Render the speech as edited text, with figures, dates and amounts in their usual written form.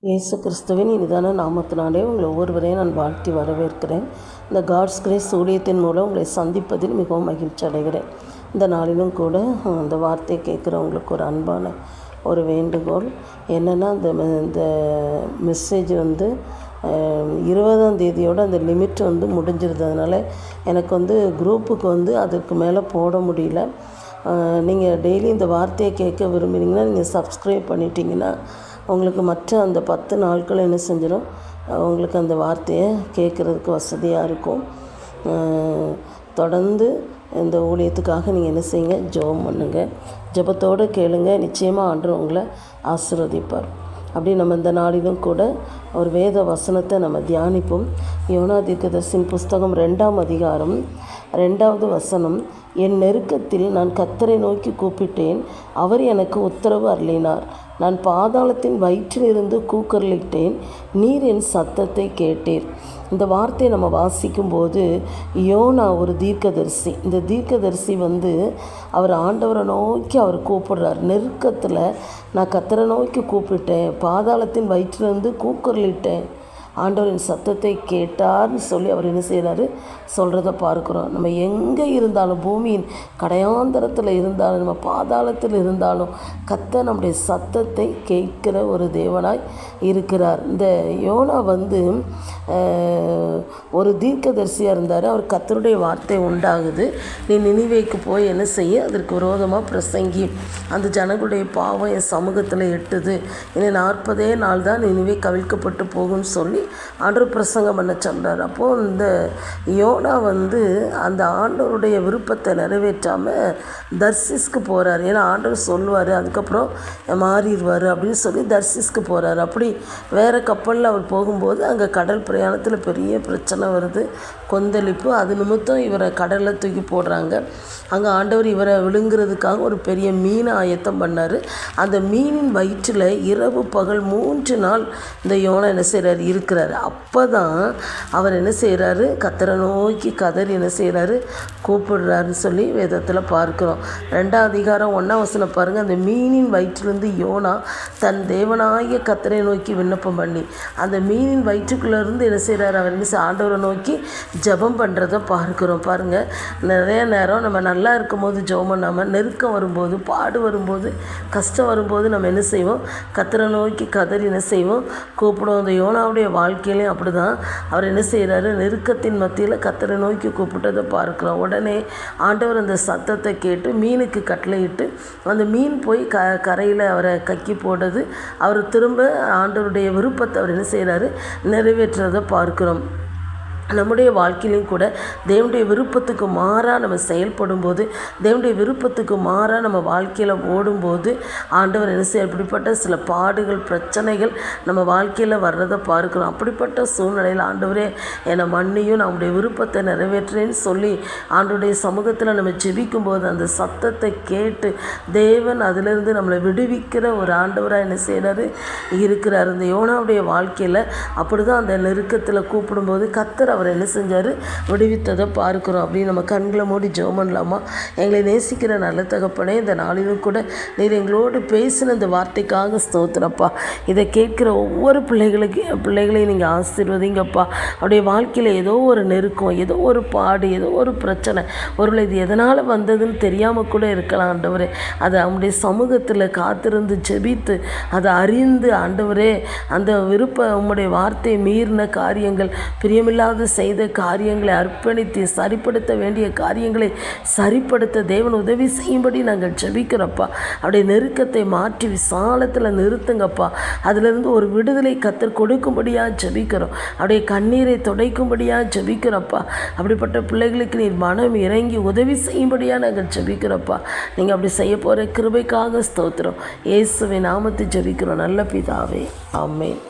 இயேசு கிறிஸ்துவின் இனிதான நாமத்தினாலே உங்களை ஒவ்வொருவரையும் நான் வாழ்த்தி வரவேற்கிறேன். இந்த காட்ஸ் கிரேஸ் ஊழியத்தின் மூலம் உங்களை சந்திப்பதில் மிகவும் மகிழ்ச்சி அடைகிறேன். இந்த நாளிலும் கூட அந்த வார்த்தையை கேட்குறவங்களுக்கு ஒரு அன்பான ஒரு வேண்டுகோள் என்னென்னா, இந்த மெசேஜ் 20ஆம் தேதியோட அந்த லிமிட் முடிஞ்சிருந்ததுனால எனக்கு குரூப்புக்கு அதற்கு மேலே போட முடியல. நீங்கள் டெய்லி இந்த வார்த்தையை கேட்க விரும்புகிறீங்கன்னா நீங்கள் சப்ஸ்கிரைப் பண்ணிட்டீங்கன்னா உங்களுக்கு மற்ற அந்த 10 நாட்கள் என்ன செஞ்சிடும், உங்களுக்கு அந்த வார்த்தையை கேட்குறதுக்கு வசதியாக இருக்கும். தொடர்ந்து இந்த ஊழியத்துக்காக நீங்கள் என்ன செய்யுங்க, ஜெபம் பண்ணுங்கள். ஜெபத்தோடு கேளுங்க, நிச்சயமாக ஆண்டவர் உங்களை ஆசீர்வதிப்பார். அப்படி நம்ம இந்த நாளிலும் கூட ஒரு வேத வசனத்தை நம்ம தியானிப்போம். யோனா தீர்க்கதரிசியின் புஸ்தகம் 2ஆம் அதிகாரம் 2வது வசனம். என் நெருக்கத்தில் நான் கர்த்தரை நோக்கி கூப்பிட்டேன், அவர் எனக்கு உத்தரவு அருளினார். நான் பாதாளத்தின் வயிற்றிலிருந்து கூக்குரலிட்டேன், நீர் என் சத்தத்தை கேட்டீர். இந்த வார்த்தையை நம்ம வாசிக்கும்போது யோனா ஒரு தீர்க்கதரிசி. இந்த தீர்க்கதரிசி அவர் ஆண்டவரை நோக்கி அவர் கூப்பிடுறார். நெருக்கத்தில் நான் கர்த்தரை நோக்கி கூப்பிட்டேன், பாதாளத்தின் வயிற்றிலிருந்து கூக்குரலிட்டேன், ஆண்டவரின் சத்தத்தை கேட்டார்னு சொல்லி அவர் என்ன செய்கிறாரு சொல்கிறத பார்க்குறோம். நம்ம எங்கே இருந்தாலும், பூமியின் கடையாந்தரத்தில் இருந்தாலும், நம்ம பாதாளத்தில் இருந்தாலும் கர்த்தர் நம்முடைய சத்தத்தை கேட்கிற ஒரு தேவனாய் இருக்கிறார். இந்த யோனா ஒரு தீர்க்கதரிசியாக இருந்தார். அவர் கர்த்தருடைய வார்த்தை உண்டாகுது, நீ நினிவேக்கு போய் என்ன செய்ய, அதற்கு விரோதமாக பிரசங்கி, அந்த ஜனங்களுடைய பாவம் என் சமூகத்தில் எட்டுது, இன்னும் 40 நாள் தான் நினிவே கவிழ்க்கப்பட்டு போகும்னு சொல்லி ஆண்டவர் பிரசங்கம் பண்ண சொல்கிறார். அப்போது இந்த யோனா அந்த ஆண்டவருடைய விருப்பத்தை நிறைவேற்றாமல் தர்சிஸ்க்கு போகிறார். ஏன்னா ஆண்டவர் சொல்லுவார், அதுக்கப்புறம் மாறிடுவார் அப்படின்னு சொல்லி தர்சிஸ்க்கு போகிறார். அப்படி வேறு கப்பலில் அவர் போகும்போது அங்கே கடல் பிரயாணத்தில் பெரிய பிரச்சனை வருது, கொந்தளிப்பு. அது நிமித்தம் இவரை கடலில் தூக்கி போடுறாங்க. அங்கே ஆண்டவர் இவரை விழுங்குறதுக்காக ஒரு பெரிய மீனை ஆயத்தம் பண்ணார். அந்த மீனின் வயிற்றில் இரவு பகல் 3 நாள் இந்த யோனா என்ன செய்கிறார், இருக்கிறார். அப்போ தான் அவர் என்ன செய்கிறாரு, கர்த்தரை நோக்கி கதறி என்ன செய்கிறாரு, கூப்பிடுறாருன்னு சொல்லி வேதத்தில் பார்க்குறோம். 2ஆம் அதிகாரம் 1ஆம் வசனம் பாருங்கள். அந்த மீனின் வயிற்றிலிருந்து யோனா தன் தேவனாகிய கர்த்தரை நோக்கி விண்ணப்பம் பண்ணி, அந்த மீனின் வயிற்றுக்குள்ளேருந்து என்ன செய்கிறார், அவர் என்ன ஆண்டவரை நோக்கி ஜெபம் பண்ணுறதை பார்க்குறோம். பாருங்கள், நிறைய நேரம் நம்ம நல்லா இருக்கும்போது ஜெபம் பண்ணாமல், நெருக்கம் வரும்போது, பாடு வரும்போது, கஷ்டம் வரும்போது நம்ம என்ன செய்வோம், கர்த்தரை நோக்கி கதறி என்ன செய்வோம், கூப்பிடுவோம். அந்த யோனாவுடைய வாழ்க்கையிலையும் அப்படி தான் அவர் என்ன செய்கிறாரு, நெருக்கத்தின் மத்தியில் கர்த்தரை நோக்கி கூப்பிட்டதை பார்க்குறோம். உடனே ஆண்டவர் அந்த சத்தத்தை கேட்டு மீனுக்கு கட்டளையிட்டு அந்த மீன் போய் கரையில் அவரை கக்கி போடுறது. அவர் திரும்ப ஆண்டவருடைய விருப்பத்தை அவர் என்ன செய்கிறாரு, நிறைவேற்றுறதை பார்க்குறோம். நம்முடைய வாழ்க்கையிலையும் கூட தேவனுடைய விருப்பத்துக்கு மாறாக நம்ம செயல்படும் போது, தேவனுடைய விருப்பத்துக்கு மாறாக நம்ம வாழ்க்கையில் ஓடும்போது ஆண்டவர் என்ன செய்ய, அப்படிப்பட்ட சில பாடுகள், பிரச்சனைகள் நம்ம வாழ்க்கையில் வர்றதை பார்க்குறோம். அப்படிப்பட்ட சூழ்நிலையில் ஆண்டவரே என்னை மன்னியும், நம்முடைய விருப்பத்தை நிறைவேற்றேன்னு சொல்லி ஆண்டவருடைய சமூகத்தில் நம்ம ஜெபிக்கும்போது அந்த சத்தத்தை கேட்டு தேவன் அதிலிருந்து நம்மளை விடுவிக்கிற ஒரு ஆண்டவராக என்ன செய்கிறாரு, இருக்கிறார். இந்த யோனாவுடைய வாழ்க்கையில் அப்படி தான் அந்த நெருக்கத்தில் கூப்பிடும்போது கர்த்தர் அவர் என்ன செஞ்சார், விடுவித்ததை பார்க்குறோம். அப்படின்னு நம்ம கண்களை மூடி ஜெபம் பண்ணலாமா? எங்களை நேசிக்கிற நல்ல தகப்பனே, இந்த நாளிலும் கூட நீர் எங்களோடு பேசின இந்த வார்த்தைக்காக ஸ்தோத்திரப்பா. இதை கேட்குற ஒவ்வொரு பிள்ளைகளையும் நீங்கள் ஆசீர்வதிங்கப்பா. அவருடைய வாழ்க்கையில் ஏதோ ஒரு நெருக்கம், ஏதோ ஒரு பாடு, ஏதோ ஒரு பிரச்சனை, ஒருவேளை இது எதனால் வந்ததுன்னு தெரியாமல் கூட இருக்கலாம். ஆண்டவரே, அதை அவனுடைய சமூகத்தில் காத்திருந்து ஜெபித்து அதை அறிந்து ஆண்டவரே, அந்த உம்முடைய வார்த்தையை மீறின காரியங்கள், பிரியமில்லாத செய்த காரியங்களை அர்ப்பணித்து சரிப்படுத்த வேண்டிய காரியங்களை சரிப்படுத்த தேவன் உதவி செய்யும்படி நாங்கள் ஜெபிக்கிறோப்பா. அவருடைய நெருக்கத்தை மாற்றி விசாலத்தில் நிறுத்துங்கப்பா. அதிலிருந்து ஒரு விடுதலை கர்த்தர் கொடுக்கும்படியாக ஜெபிக்கிறோம். அவருடைய கண்ணீரை துடைக்கும்படியாக ஜெபிக்கிறோப்பா. அப்படிப்பட்ட பிள்ளைகளுக்கு நீர் மனம் இறங்கி உதவி செய்யும்படியாக நாங்கள் ஜெபிக்கிறோப்பா. நீங்கள் அப்படி செய்ய போகிற கிருபைக்காக ஸ்தோத்திரம். இயேசுவின் நாமத்தை ஜெபிக்கிறோம் நல்ல பிதாவே, ஆமென்.